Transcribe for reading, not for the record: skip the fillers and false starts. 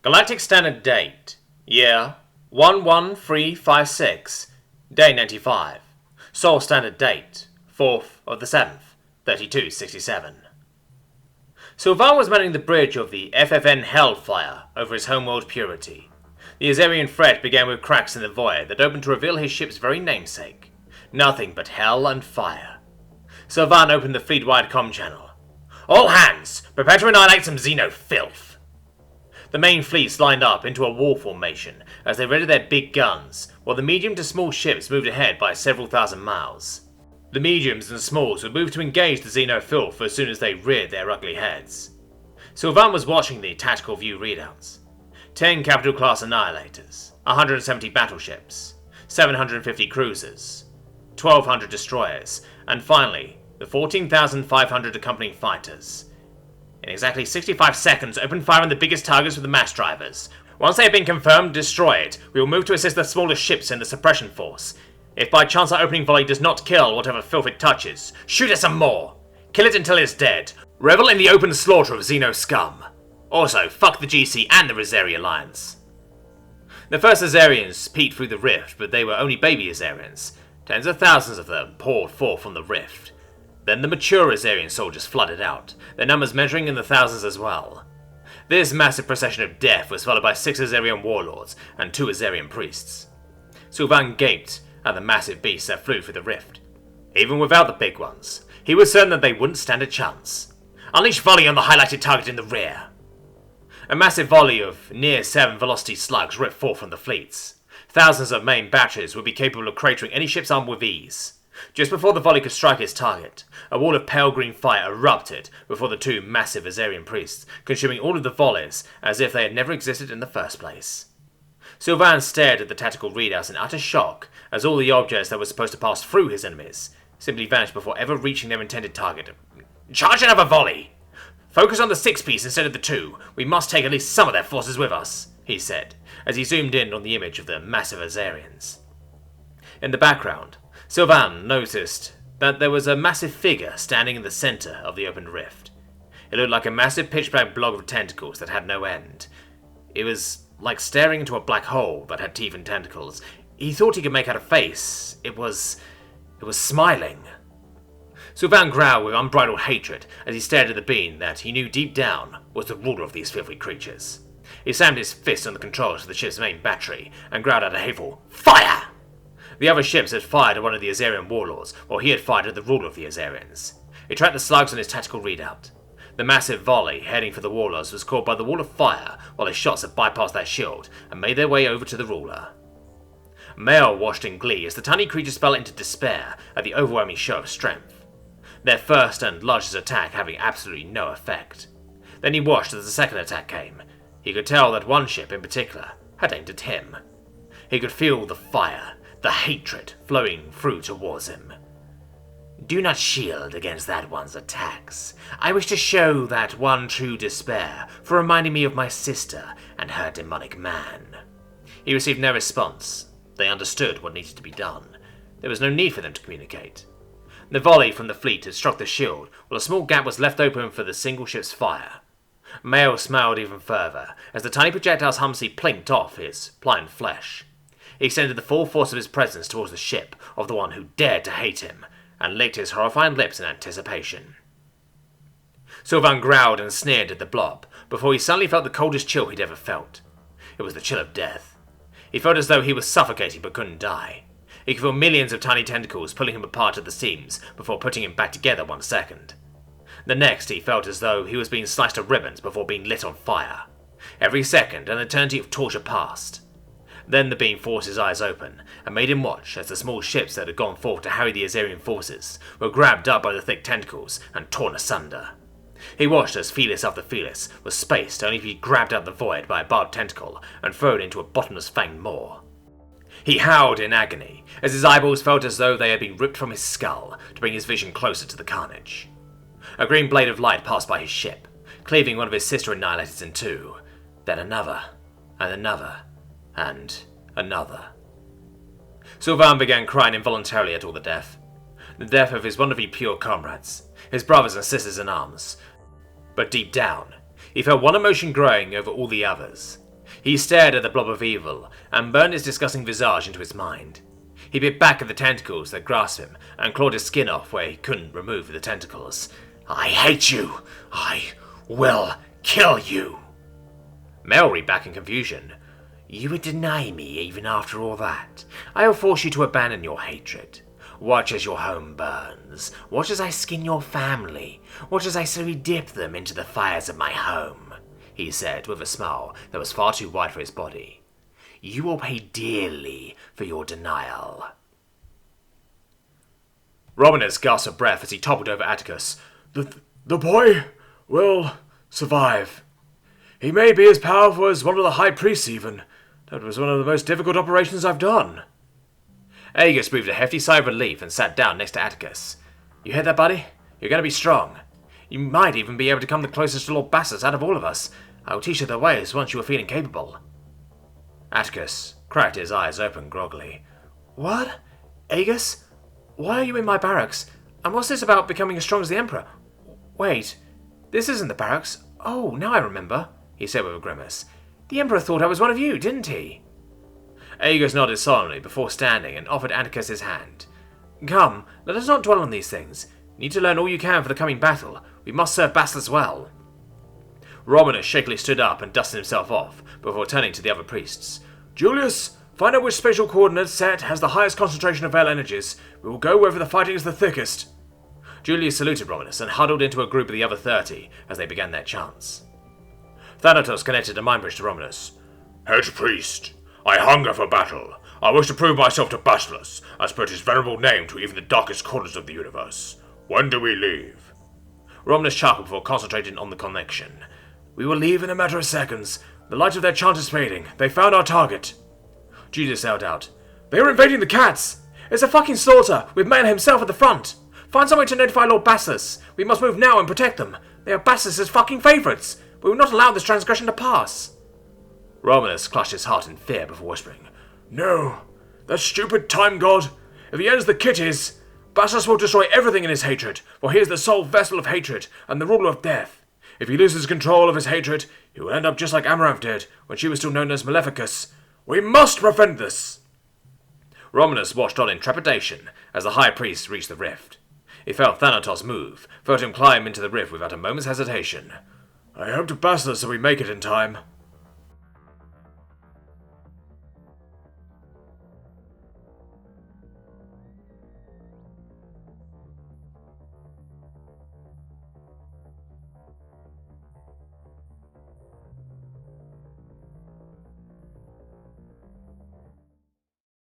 Galactic Standard Date. Year 11356. Day 95. Sol Standard Date. 4th of the 7th, 3267. Silvan was manning the bridge of the FFN Hellfire over his homeworld Purity. The Azarian threat began with cracks in the void that opened to reveal his ship's very namesake. Nothing but hell and fire. Silvan opened the fleet-wide comm channel. All hands, prepare to annihilate some Xeno filth. The main fleets lined up into a war formation as they readied their big guns, while the medium to small ships moved ahead by several thousand miles. The mediums and smalls would move to engage the Xeno filth as soon as they reared their ugly heads. Silvan was watching the tactical view readouts. 10 capital-class annihilators, 170 battleships, 750 cruisers, 1,200 destroyers, and finally, the 14,500 accompanying fighters. In exactly 65 seconds, open fire on the biggest targets with the mass drivers. Once they have been confirmed destroyed, we will move to assist the smallest ships in the suppression force. If by chance our opening volley does not kill whatever filth it touches, shoot at some more. Kill it until it's dead. Revel in the open slaughter of Xeno scum. Also, fuck the GC and the Azari Alliance. The first Azarians peeked through the rift, but they were only baby Azarians. Tens of thousands of them poured forth from the rift. Then the mature Azarian soldiers flooded out, their numbers measuring in the thousands as well. This massive procession of death was followed by 6 Azarian warlords and 2 Azarian priests. Silvan gaped at the massive beasts that flew through the rift. Even without the big ones, he was certain that they wouldn't stand a chance. Unleash volley on the highlighted target in the rear. A massive volley of near-7 velocity slugs ripped forth from the fleets. Thousands of main batteries would be capable of cratering any ship's arm with ease. Just before the volley could strike its target, a wall of pale green fire erupted before the 2 massive Azarian priests, consuming all of the volleys as if they had never existed in the first place. Silvan stared at the tactical readouts in utter shock as all the objects that were supposed to pass through his enemies simply vanished before ever reaching their intended target. Charge another volley! Focus on the 6-piece instead of the 2. We must take at least some of their forces with us, he said, as he zoomed in on the image of the massive Azarians. In the background, Silvan noticed that there was a massive figure standing in the center of the opened rift. It looked like a massive pitch-black blob of tentacles that had no end. It was like staring into a black hole that had teeth and tentacles. He thought he could make out a face. It was smiling. Silvan growled with unbridled hatred as he stared at the being that he knew deep down was the ruler of these filthy creatures. He slammed his fist on the controls of the ship's main battery and growled out a hateful fire! The other ships had fired at one of the Azarian warlords, while he had fired at the ruler of the Azarians. He tracked the slugs on his tactical readout. The massive volley heading for the warlords was caught by the wall of fire, while his shots had bypassed that shield and made their way over to the ruler. Mael watched in glee as the tiny creatures fell into despair at the overwhelming show of strength. Their first and largest attack having absolutely no effect. Then he watched as the second attack came. He could tell that one ship in particular had aimed at him. He could feel the fire, the hatred flowing through towards him. Do not shield against that one's attacks. I wish to show that one true despair for reminding me of my sister and her demonic man. He received no response. They understood what needed to be done. There was no need for them to communicate. The volley from the fleet had struck the shield, while a small gap was left open for the single ship's fire. Mael smiled even further as the tiny projectile's humsy plinked off his pliant flesh. He extended the full force of his presence towards the ship of the one who dared to hate him, and licked his horrifying lips in anticipation. Silvan growled and sneered at the blob, before he suddenly felt the coldest chill he'd ever felt. It was the chill of death. He felt as though he was suffocating but couldn't die. He could feel millions of tiny tentacles pulling him apart at the seams before putting him back together 1 second. The next he felt as though he was being sliced to ribbons before being lit on fire. Every second an eternity of torture passed. Then the being forced his eyes open, and made him watch as the small ships that had gone forth to harry the Azarian forces were grabbed up by the thick tentacles and torn asunder. He watched as Felis after Felis was spaced only to be grabbed out of the void by a barbed tentacle and thrown into a bottomless fanged maw. He howled in agony, as his eyeballs felt as though they had been ripped from his skull to bring his vision closer to the carnage. A green blade of light passed by his ship, cleaving one of his sister annihilators in 2, then another, and another, and another. Silvan began crying involuntarily at all the death. The death of his wonderfully pure comrades, his brothers and sisters in arms. But deep down, he felt one emotion growing over all the others. He stared at the blob of evil, and burned his disgusting visage into his mind. He bit back at the tentacles that grasped him, and clawed his skin off where he couldn't remove the tentacles. "I hate you! I will kill you!" Mel read back in confusion. "You would deny me even after all that? I will force you to abandon your hatred. Watch as your home burns. Watch as I skin your family. Watch as I slowly dip them into the fires of my home," he said with a smile that was far too wide for his body. "You will pay dearly for your denial." Romanus gasped for breath as he toppled over Atticus. The boy will survive. He may be as powerful as one of the high priests even. That was one of the most difficult operations I've done." Aegis breathed a hefty sigh of relief and sat down next to Atticus. "You hear that, buddy? You're going to be strong. You might even be able to come the closest to Lord Bassus out of all of us. I will teach you the ways once you are feeling capable." Atticus cracked his eyes open groggily. "What? Aegis? Why are you in my barracks? And what's this about becoming as strong as the Emperor? Wait, this isn't the barracks. Oh, now I remember," he said with a grimace. "The Emperor thought I was one of you, didn't he?" Aegis nodded solemnly before standing and offered Atticus his hand. "Come, let us not dwell on these things. You need to learn all you can for the coming battle. We must serve Bassus well." Romanus shakily stood up and dusted himself off, before turning to the other priests. "Julius, find out which spatial coordinate set has the highest concentration of Veil energies. We will go wherever the fighting is the thickest." Julius saluted Romanus and huddled into a group of the other 30 as they began their chants. Thanatos connected a mind bridge to Romanus. "Head priest, I hunger for battle. I wish to prove myself to Bassus, and spread his venerable name to even the darkest corners of the universe. When do we leave?" Romanus chuckled before concentrating on the connection. "We will leave in a matter of seconds. The light of their chant is fading. They found our target." Julius yelled out, "They are invading the cats! It's a fucking slaughter, with Man himself at the front! Find some way to notify Lord Bassus. We must move now and protect them. They are Bassus's fucking favourites. We will not allow this transgression to pass." Romanus clutched his heart in fear before whispering, "No, that stupid time god. If he ends the kitties, Bassus will destroy everything in his hatred, for he is the sole vessel of hatred and the ruler of death. If he loses control of his hatred, he will end up just like Amaranth did when she was still known as Maleficus. We must prevent this." Romanus watched on in trepidation as the High Priest reached the rift. He felt Thanatos move, felt him climb into the rift without a moment's hesitation. "I hope to Bassus that we make it in time,"